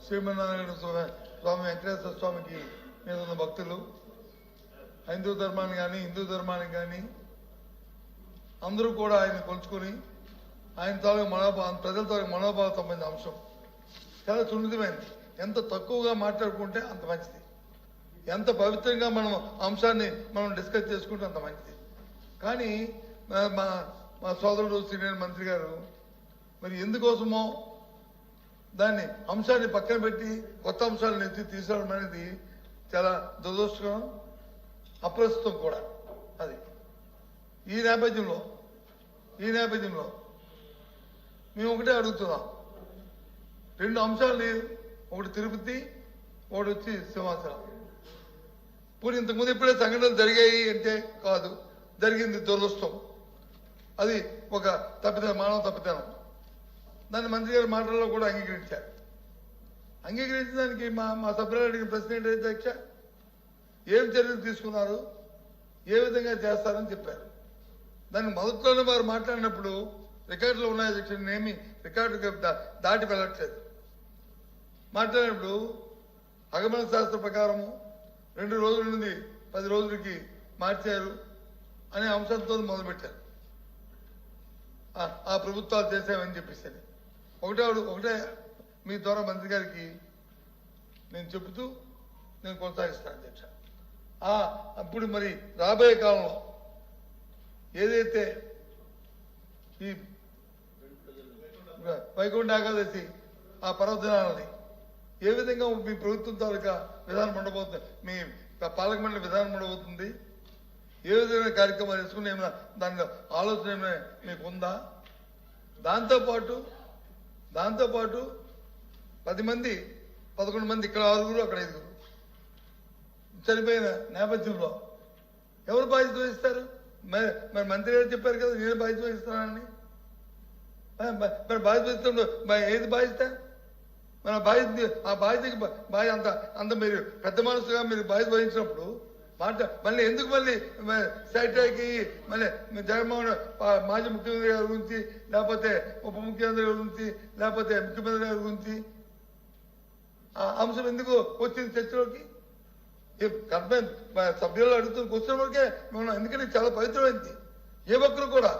శ్రీమన్నారాయణ స్వామి వెంకటేశ్వర స్వామికి మీద ఉన్న భక్తులు, హైందవ ధర్మాన్ని కానీ హిందూ ధర్మానికి కానీ అందరూ కూడా ఆయన కొలుచుకొని ఆయన తాలూకు మనోభావం, ప్రజల తాలూకు మనోభావం సంబంధించిన అంశం చాలా సున్నితమైనది. ఎంత తక్కువగా మాట్లాడుకుంటే అంత మంచిది. ఎంత పవిత్రంగా మనం అంశాన్ని మనం డిస్కస్ చేసుకుంటే అంత మంచిది. కానీ మా సోదరుడు సీనియర్ మంత్రి గారు మరి ఎందుకోసమో దాన్ని అంశాన్ని పక్కన పెట్టి కొత్త అంశాలను ఎత్తి తీసుకోవడం అనేది చాలా దురదృష్టకరం, అప్రస్తుతం కూడా. అది ఈ నేపథ్యంలో మేము ఒకటే అడుగుతున్నాం, రెండు అంశాలని, ఒకటి తిరుపతి, ఒకటి వచ్చి సింహాచలం. ఇప్పుడు ఇంతకుముందు ఇప్పుడే సంఘటనలు జరిగాయి అంటే కాదు, జరిగింది దురదృష్టం. అది ఒక తప్పిదనం, మానవ తప్పిదనం. దాన్ని మంత్రి గారి మాటల్లో కూడా అంగీకరించారు. అంగీకరించిన దానికి మా సభ్యులు అడిగిన ప్రశ్న ఏంటి అధ్యక్ష, ఏం చర్యలు తీసుకున్నారు, ఏ విధంగా చేస్తారని చెప్పారు. దాన్ని మొదట్లోనే వారు మాట్లాడినప్పుడు రికార్డులో ఉన్నాయి అధ్యక్ష, నేనేమి రికార్డు దాటి వెళ్ళట్లేదు. మాట్లాడినప్పుడు అగమన శాస్త్ర ప్రకారము 2 రోజుల నుండి 10 రోజులకి మార్చారు అనే అంశంతో మొదలుపెట్టారు. ఆ ప్రభుత్వాలు చేసామని చెప్పేసి ఒకటే మీ ద్వారా మంత్రి గారికి నేను చెబుతూ నేను కొనసాగిస్తాను అధ్యక్ష. అప్పుడు మరి రాబోయే కాలంలో ఏదైతే ఈ వైకుంఠ ఏకాదశి ఆ పర్వదినాలని ఏ విధంగా మీ ప్రభుత్వం తాలూకా విధానం ఉండబోతుంది, మీ పాలక మండలి విధానం ఉండబోతుంది, ఏ విధమైన కార్యక్రమాలు తీసుకుని ఏమైనా దానిలో ఆలోచన ఏమైనా మీకు ఉందా? దాంతోపాటు 10 మంది 11 మంది, ఇక్కడ 6 అక్కడ 5 చనిపోయిన నేపథ్యంలో ఎవరు బాధ్యత వహిస్తారు? మరి మంత్రి గారు చెప్పారు కదా నేను బాధ్యత వహిస్తానని. మరి బాధ్యత వహిస్తున్నప్పుడు ఏది బాధ్యత? మన ఆ బాధ్యతకి అంత మీరు పెద్ద మనసుగా మీరు బాధ్యత వహించినప్పుడు మళ్ళీ ఎందుకు సైట్కి మళ్ళీ జగన్మోహన్ మాజీ ముఖ్యమంత్రి గారి గురించి, లేకపోతే ఉప ముఖ్యమంత్రి గారి గురించి, లేకపోతే ముఖ్యమంత్రి గారి గురించి ఆ అంశం ఎందుకు వచ్చింది చర్చలోకి? సభ్యులు అడుగుతున్న క్వశ్చన్ వరకే మనం, ఎందుకంటే చాలా పవిత్రమైంది. ఏ ఒక్కరు కూడా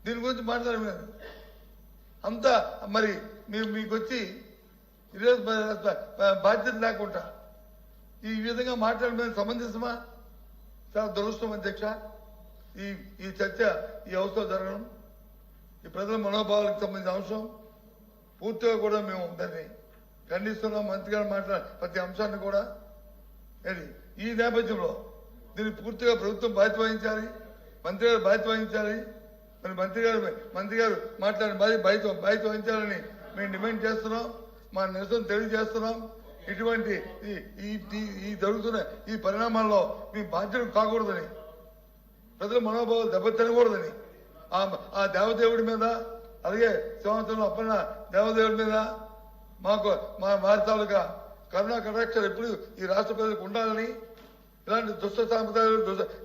దీని గురించి మాట్లాడలేదు. అంతా మరి మీకు వచ్చి ఈరోజు బాధ్యత లేకుండా ఈ విధంగా మాట్లాడడం సమంజసమా? చాలా దురదృష్టం అధ్యక్ష. ఈ చర్చ ఈ అవసరం జరగడం, ఈ ప్రజల మనోభావాలకు సంబంధించిన అంశం పూర్తిగా కూడా మేము దాన్ని ఖండిస్తున్నాం. మంత్రి గారు మాట్లాడే ప్రతి అంశాన్ని కూడా ఈ నేపథ్యంలో దీన్ని పూర్తిగా ప్రభుత్వం బాధ్యత వహించాలి, మంత్రి గారు బాధ్యత వహించాలి. మరి మంత్రి గారు మాట్లాడిన బాధ్యత వహించాలని మేము డిమాండ్ చేస్తున్నాం, మా నిరసన తెలియజేస్తున్నాం. ఇటువంటి ఈ జరుగుతున్న ఈ పరిణామాల్లో మీ బాధ్యత కాకూడదని, ప్రజల మనోభావాలు దెబ్బతినకూడదని ఆ దేవదేవుడి మీద, అలాగే సింహాచలంలో అప్పన్న దేవదేవుడి మీద మా వారి తాలూకా కరుణా కటాక్షాలు ఎప్పుడు ఈ రాష్ట్ర ప్రజలకు ఉండాలని, ఇలాంటి దుష్ట సాంప్రదాయాలు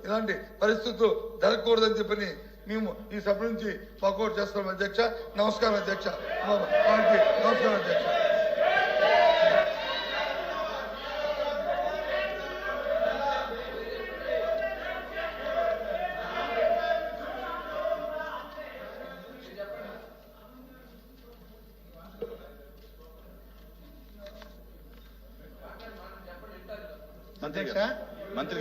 ఇలాంటి పరిస్థితులు జరగకూడదని చెప్పని మేము ఈ సభ నుంచి వాకౌట్ చేస్తున్నాం అధ్యక్ష. నమస్కారం అధ్యక్ష. నమస్కారం అధ్యక్ష. మంత్రి గారు